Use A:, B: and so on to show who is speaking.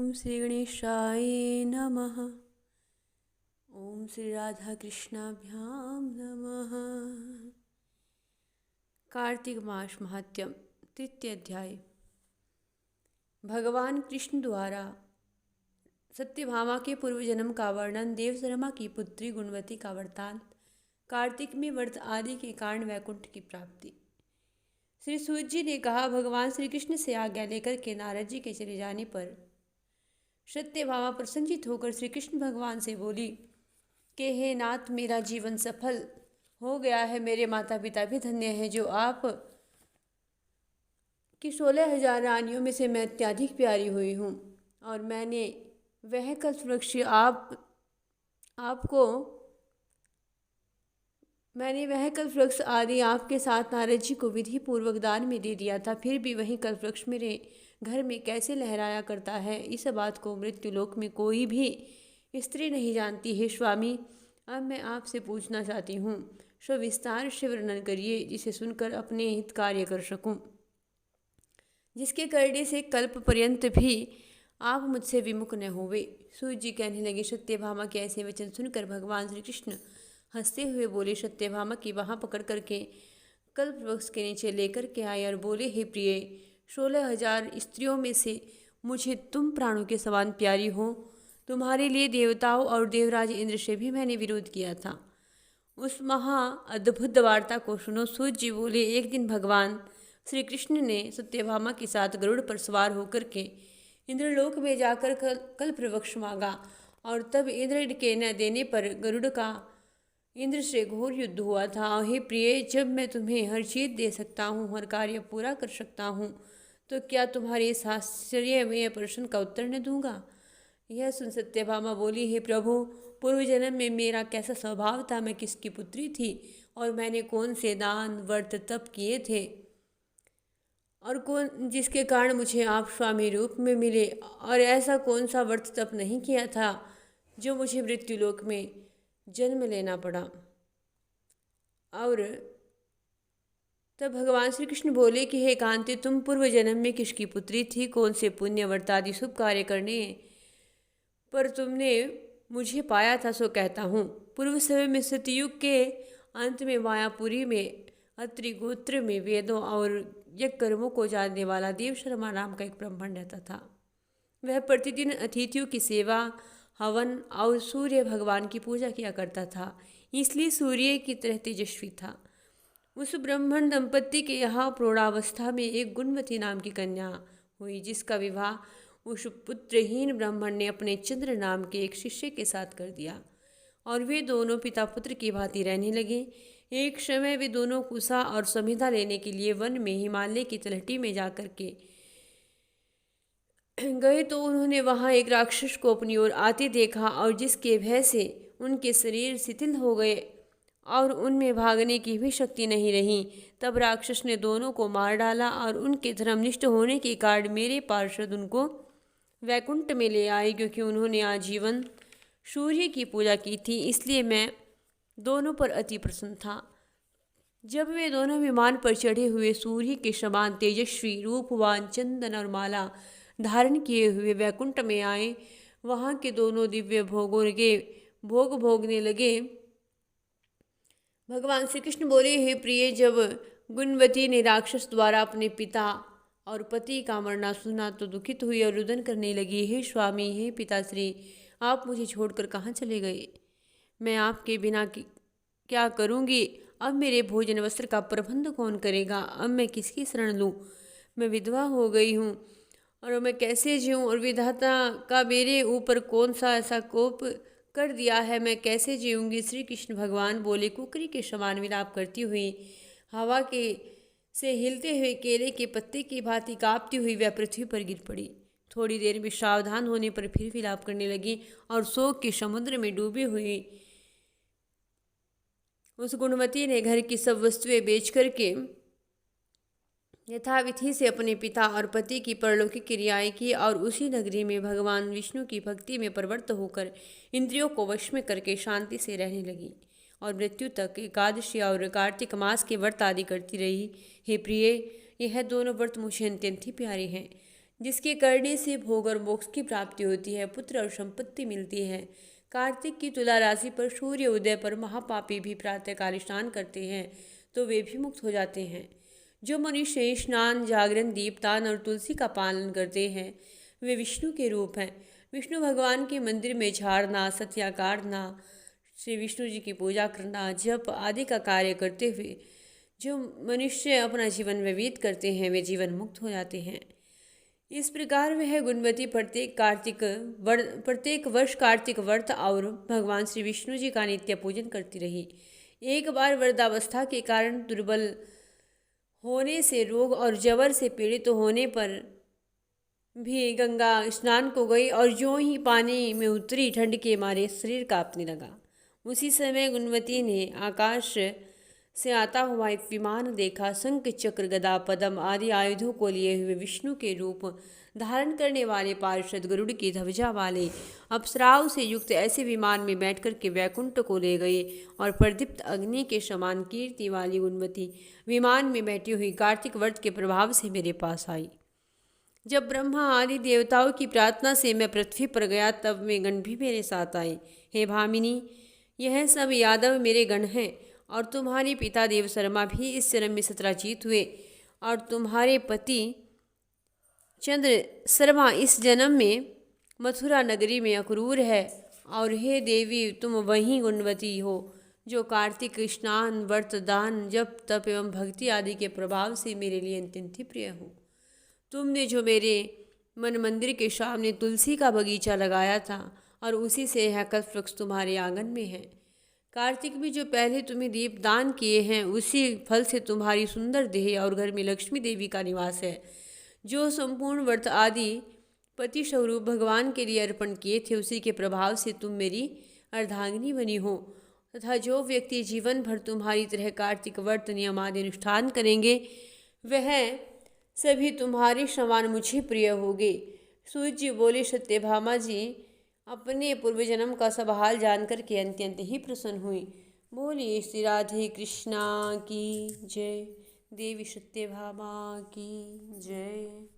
A: ओम श्री गणेशाय नमः। ओम श्री राधा कृष्णाभ्याम नमः। कार्तिक मास महात्म्य तृतीय अध्याय। भगवान कृष्ण द्वारा सत्यभामा के पूर्व जन्म का वर्णन, देवशर्मा की पुत्री गुणवती का वृत्तांत, कार्तिक में व्रत आदि के कारण वैकुंठ की प्राप्ति। श्री सूत जी ने कहा, भगवान श्री कृष्ण से आज्ञा लेकर के नारद जी के चले जाने पर सत्यभामा प्रसन्नचित होकर श्री कृष्ण भगवान से बोली कि हे नाथ, मेरा जीवन सफल हो गया है। मेरे माता पिता भी धन्य हैं, जो आप कि 16,000 रानियों में से मैं अत्यधिक प्यारी हुई हूँ। और मैंने वह कल्पवृक्ष आदि आपके साथ नारद जी को विधि पूर्वक दान में दे दिया था। फिर भी वही कल्पवृक्ष मेरे घर में कैसे लहराया करता है, इस बात को मृत्युलोक में कोई भी स्त्री नहीं जानती है। स्वामी, अब मैं आपसे पूछना चाहती हूँ, सविस्तार से वर्णन करिए, जिसे सुनकर अपने हित कार्य कर सकूँ, जिसके करने से कल्प पर्यंत भी आप मुझसे विमुख न होवे। सूत जी कहने लगे, सत्यभामा के ऐसे वचन सुनकर भगवान श्री कृष्ण हंसते हुए बोले, सत्यभामा की बाँह पकड़ करके कल्प वृक्ष के नीचे लेकर के आए और बोले, हे प्रिय, 16,000 स्त्रियों में से मुझे तुम प्राणों के समान प्यारी हो। तुम्हारे लिए देवताओं और देवराज इंद्र से भी मैंने विरोध किया था। उस महा अद्भुत वार्ता को सुनो। सूत जी बोले, एक दिन भगवान श्री कृष्ण ने सत्यभामा के साथ गरुड़ पर सवार होकर के इंद्रलोक में जाकर कल्प वृक्ष मांगा, और तब इंद्र के न देने पर गरुड़ का इंद्र से घोर युद्ध हुआ था। हे प्रिय, जब मैं तुम्हें हर चीज दे सकता हूँ, हर कार्य पूरा कर सकता हूँ, तो क्या तुम्हारे इस आश्चर्यमय प्रश्न का उत्तर न दूंगा? यह सुन सत्यभामा बोली, हे प्रभु, पूर्व जन्म में मेरा कैसा स्वभाव था, मैं किसकी पुत्री थी, और मैंने कौन से दान व्रत तप किए थे, और कौन जिसके कारण मुझे आप स्वामी रूप में मिले, और ऐसा कौन सा व्रत तप नहीं किया था जो मुझे मृत्युलोक में जन्म लेना पड़ा। और तब भगवान श्री कृष्ण बोले कि हे कांति, तुम पूर्व जन्म में किसकी पुत्री थी, कौन से पुण्य व्रत आदि शुभ कार्य करने पर तुमने मुझे पाया था, सो कहता हूँ। पूर्व समय में सतयुग के अंत में मायापुरी में अत्रि गोत्र में वेदों और यज्ञ कर्मों को जानने वाला देवशर्मा नाम का एक ब्राह्मण रहता था। वह प्रतिदिन अतिथियों की सेवा, हवन और सूर्य भगवान की पूजा किया करता था, इसलिए सूर्य की तरह तेजस्वी था। उस ब्राह्मण दंपति के यहाँ प्रौढ़ावस्था में एक गुणवती नाम की कन्या हुई, जिसका विवाह उस पुत्रहीन ब्राह्मण ने अपने चंद्र नाम के एक शिष्य के साथ कर दिया, और वे दोनों पिता पुत्र की भांति रहने लगे। एक समय वे दोनों कुशा और समिधा लेने के लिए वन में हिमालय की तलहटी में जाकर के गए, तो उन्होंने वहां एक राक्षस को अपनी ओर आते देखा, और जिसके भय से उनके शरीर शिथिल हो गए और उनमें भागने की भी शक्ति नहीं रही। तब राक्षस ने दोनों को मार डाला, और उनके धर्मनिष्ठ होने के कारण मेरे पार्षद उनको वैकुंठ में ले आए, क्योंकि उन्होंने आजीवन सूर्य की पूजा की थी, इसलिए मैं दोनों पर अति प्रसन्न था। जब वे दोनों विमान पर चढ़े हुए सूर्य के समान तेजस्वी, रूपवान, चंदन और माला धारण किए हुए वैकुंठ में आए, वहाँ के दोनों दिव्य भोगों के भोग भोगने लगे। भगवान श्री कृष्ण बोले, हे प्रिय, जब गुणवती ने राक्षस द्वारा अपने पिता और पति का मरना सुना, तो दुखित हुई और रुदन करने लगी। हे स्वामी, हे पिताश्री, आप मुझे छोड़कर कहाँ चले गए? मैं आपके बिना क्या करूँगी? अब मेरे भोजन वस्त्र का प्रबंध कौन करेगा? अब मैं किसकी शरण लूँ? मैं विधवा हो गई हूँ, और मैं कैसे जीऊँ? और विधाता का मेरे ऊपर कौन सा ऐसा कोप कर दिया है, मैं कैसे जीऊँगी? श्री कृष्ण भगवान बोले, कुकरी के समान विलाप करती हुई, हवा के से हिलते हुए केले के पत्ते की भांति कांपती हुई वह पृथ्वी पर गिर पड़ी। थोड़ी देर में सावधान होने पर फिर विलाप करने लगी, और शोक के समुद्र में डूबी हुई उस गुणवती ने घर की सब वस्तुएं बेच करके यथाविधि से अपने पिता और पति की परलौकिक क्रियाएं की, और उसी नगरी में भगवान विष्णु की भक्ति में प्रवृत्त होकर इंद्रियों को वश में करके शांति से रहने लगी, और मृत्यु तक एकादशी और कार्तिक मास के व्रत आदि करती रही। हे प्रिय, यह दोनों व्रत मुझे अत्यंत ही प्यारे हैं। जिसके करने से भोग और मोक्ष की प्राप्ति होती है, पुत्र और संपत्ति मिलती है। कार्तिक की तुला राशि पर सूर्य उदय पर महापापी भी प्रातःकाल स्नान करते हैं तो वे भी मुक्त हो जाते हैं। जो मनुष्य स्नान, जागरण, दीपदान और तुलसी का पालन करते हैं वे विष्णु के रूप हैं। विष्णु भगवान के मंदिर में झाड़ना, सत्या काटना, श्री विष्णु जी की पूजा करना, जप आदि का कार्य करते हुए जो मनुष्य अपना जीवन व्यतीत करते हैं वे जीवन मुक्त हो जाते हैं। इस प्रकार वह गुणवती प्रत्येक वर्ष कार्तिक व्रत और भगवान श्री विष्णु जी का नित्य पूजन करती रही। एक बार वृद्धावस्था के कारण दुर्बल होने से, रोग और जबर से पीड़ित होने पर भी गंगा स्नान को गई और जो ही पानी में उतरी ठंड के मारे शरीर कांपने लगा। उसी समय गुणवती ने आकाश से आता हुआ एक विमान देखा। शंख, चक्र, गदा, पद्म आदि आयुधों को लिए हुए विष्णु के रूप धारण करने वाले पार्षद गरुड़ की ध्वजा वाले अप्सराओं से युक्त ऐसे विमान में बैठकर के वैकुंठ को ले गए और प्रदीप्त अग्नि के समान कीर्ति वाली गुणवती विमान में बैठी हुई कार्तिक व्रत के प्रभाव से मेरे पास आई। जब ब्रह्मा आदि देवताओं की प्रार्थना से मैं पृथ्वी पर गया तब वे गण भी मेरे साथ आए। हे भामिनी, यह सब यादव मेरे गण हैं और तुम्हारे पिता देव शर्मा भी इस जन्म में सत्राजीत हुए और तुम्हारे पति चंद्र शर्मा इस जन्म में मथुरा नगरी में अक्रूर है। और हे देवी, तुम वही गुणवती हो जो कार्तिक स्नान, व्रत, दान, जप, तप एवं भक्ति आदि के प्रभाव से मेरे लिए अत्यंत ही प्रिय हो। तुमने जो मेरे मन मंदिर के सामने तुलसी का बगीचा लगाया था और उसी से यह कल्पवृक्ष तुम्हारे आंगन में है। कार्तिक में जो पहले तुम्हें दीप दान किए हैं उसी फल से तुम्हारी सुंदर देह और घर में लक्ष्मी देवी का निवास है। जो संपूर्ण व्रत आदि पति स्वरूप भगवान के लिए अर्पण किए थे उसी के प्रभाव से तुम मेरी अर्धांगिनी बनी हो तथा जो व्यक्ति जीवन भर तुम्हारी तरह कार्तिक व्रत नियम आदि अनुष्ठान करेंगे वह सभी तुम्हारे समान मुझे प्रिय होगे। सूर्य जी बोले, सत्यभामा जी अपने पूर्व जन्म का सब हाल जानकर के अत्यंत ही प्रसन्न हुई। बोली श्री राधे कृष्णा की जय। देवी सत्यभामा की जय।